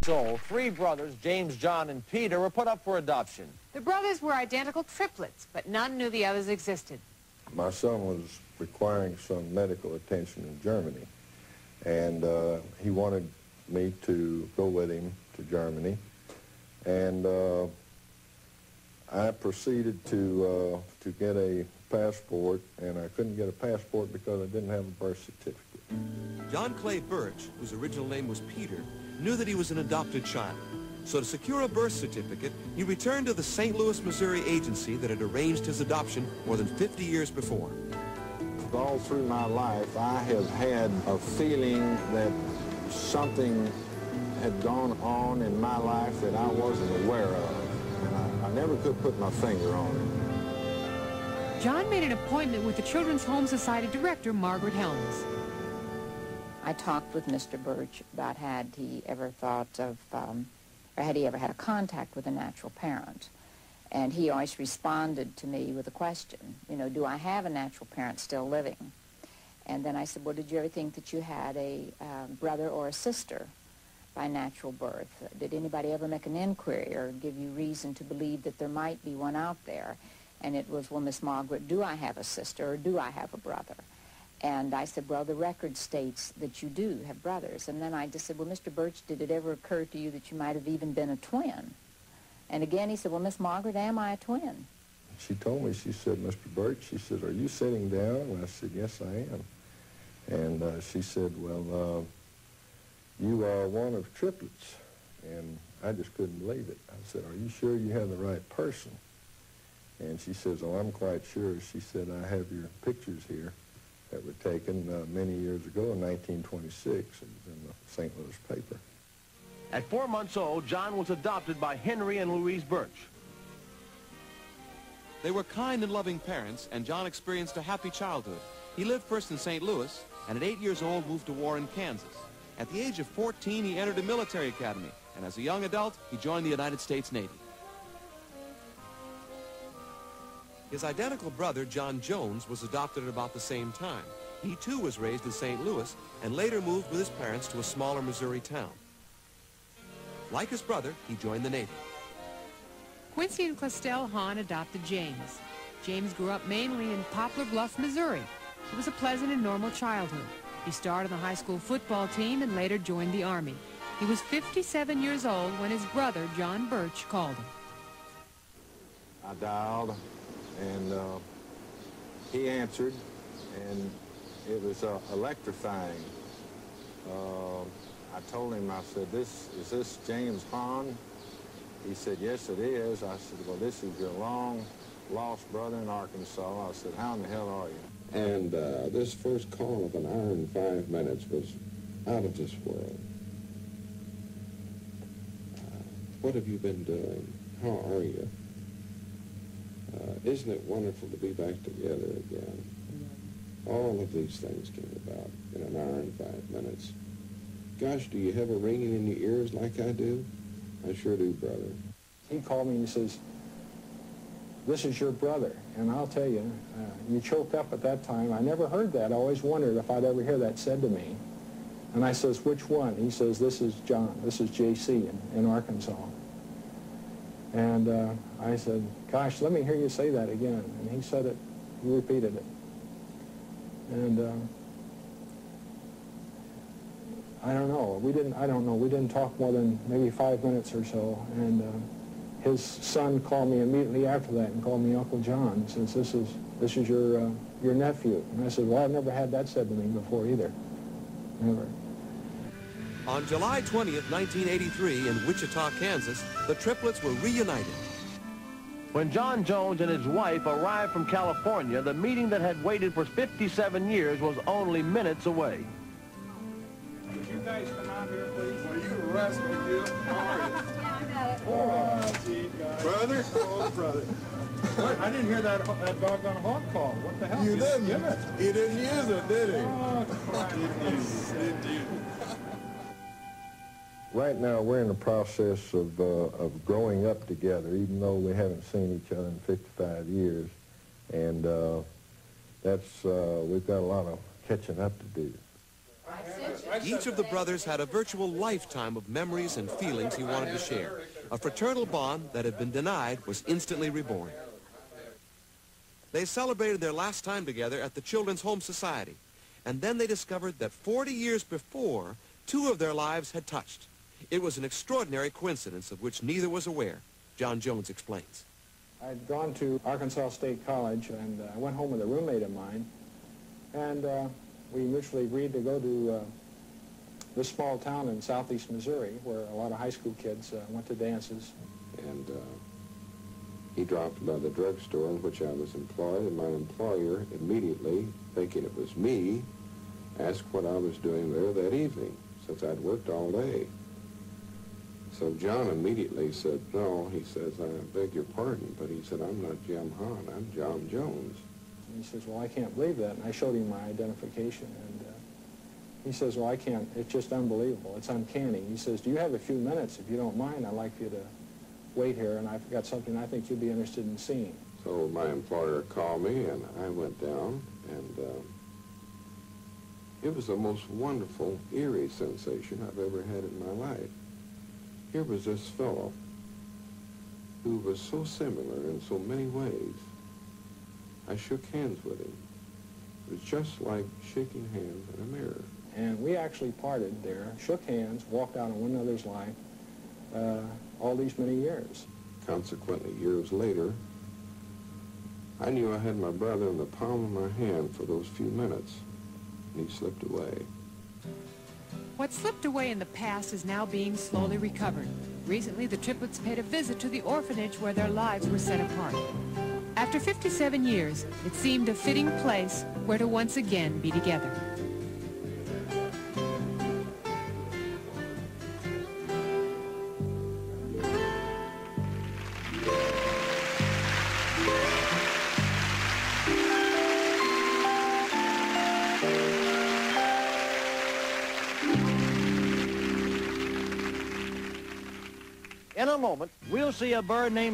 So, three brothers, James, John, and Peter, were put up for adoption. The brothers were identical triplets, but none knew the others existed. My son was requiring some medical attention in Germany, and he wanted me to go with him to Germany, and I proceeded to get a passport, and I couldn't get a passport because I didn't have a birth certificate. John Clay Burch, whose original name was Peter, knew that he was an adopted child. So to secure a birth certificate, he returned to the St. Louis, Missouri agency that had arranged his adoption more than 50 years before. All through my life, I have had a feeling that something had gone on in my life that I wasn't aware of, and I never could put my finger on it. John made an appointment with the Children's Home Society director, Margaret Helms. I talked with Mr. Burch about had he ever thought of, or had he ever had a contact with a natural parent. And he always responded to me with a question, you know, do I have a natural parent still living? And then I said, well, did you ever think that you had a brother or a sister by natural birth? Did anybody ever make an inquiry or give you reason to believe that there might be one out there? And it was, well, Miss Margaret, do I have a sister or do I have a brother? And I said, well, the record states that you do have brothers. And then I just said, well, Mr. Burch, did it ever occur to you that you might have even been a twin? And again, he said, well, Miss Margaret, am I a twin? She told me, she said, Mr. Burch, she said, are you sitting down? And I said, yes, I am. And she said, well, you are one of triplets. And I just couldn't believe it. I said, are you sure you have the right person? And she says, oh, I'm quite sure. She said, I have your pictures here that were taken many years ago in 1926. It was in the St. Louis paper. At 4 months old, John was adopted by Henry and Louise Burch. They were kind and loving parents, and John experienced a happy childhood. He lived first in St. Louis, and at 8 years old moved to war in Kansas. At the age of 14, he entered a military academy, and as a young adult, he joined the United States Navy. His identical brother, John Jones, was adopted at about the same time. He, too, was raised in St. Louis and later moved with his parents to a smaller Missouri town. Like his brother, he joined the Navy. Quincy and Clestelle Hahn adopted James. James grew up mainly in Poplar Bluff, Missouri. It was a pleasant and normal childhood. He started on the high school football team and later joined the Army. He was 57 years old when his brother, John Burch, called him. I dialed, and he answered, and it was electrifying. I told him, I said, is this James Hahn? He said, yes, it is. I said, well, this is your long-lost brother in Arkansas. I said, how in the hell are you? And this first call of an hour and 5 minutes was out of this world. What have you been doing? How are you? Isn't it wonderful to be back together again? All of these things came about in an hour and 5 minutes. Gosh, do you have a ringing in your ears like I do? I sure do, brother. He called me and he says, this is your brother. And I'll tell you, you choked up at that time. I never heard that. I always wondered if I'd ever hear that said to me. And I says, which one? He says, this is John. This is J.C. in Arkansas. And I said, gosh, let me hear you say that again. And he said it. He repeated it. And I don't know. We didn't talk more than maybe 5 minutes or so. And his son called me immediately after that and called me Uncle John, since this is your nephew. And I said, well, I've never had that said to me before either. Never. On July 20th, 1983, in Wichita, Kansas, the triplets were reunited. When John Jones and his wife arrived from California, the meeting that had waited for 57 years was only minutes away. Would you guys come out here, please? Are you wrestling, dude? How are you? Oh, gee, guys. Brother? Oh, brother. What? I didn't hear that doggone hawk call. What the hell? You didn't. Give it. He didn't use it, did he? Oh, crap. Didn't you? Right now, we're in the process of growing up together, even though we haven't seen each other in 55 years. And we've got a lot of catching up to do. I sent you Each of the brothers had a virtual lifetime of memories and feelings he wanted to share. A fraternal bond that had been denied was instantly reborn. They celebrated their last time together at the Children's Home Society, and then they discovered that 40 years before, two of their lives had touched. It was an extraordinary coincidence of which neither was aware. John Jones explains. I'd gone to Arkansas State College, and I went home with a roommate of mine, and we mutually agreed to go to this small town in southeast Missouri where a lot of high school kids went to dances. And he dropped by the drugstore in which I was employed, and my employer immediately, thinking it was me, asked what I was doing there that evening, since I'd worked all day. So John immediately said, no, he says, I beg your pardon, but he said, I'm not Jim Hahn, I'm John Jones. And he says, well, I can't believe that, and I showed him my identification, and he says, well, I can't, it's just unbelievable, it's uncanny. He says, do you have a few minutes? If you don't mind, I'd like you to wait here, and I've got something I think you'd be interested in seeing. So my employer called me, and I went down, and it was the most wonderful, eerie sensation I've ever had in my life. Here was this fellow who was so similar in so many ways. I shook hands with him. It was just like shaking hands in a mirror. And we actually parted there, shook hands, walked out in one another's life all these many years. Consequently, years later, I knew I had my brother in the palm of my hand for those few minutes, and he slipped away. What slipped away in the past is now being slowly recovered. Recently, the triplets paid a visit to the orphanage where their lives were set apart. After 57 years, it seemed a fitting place where to once again be together. In a moment, we'll see a bird named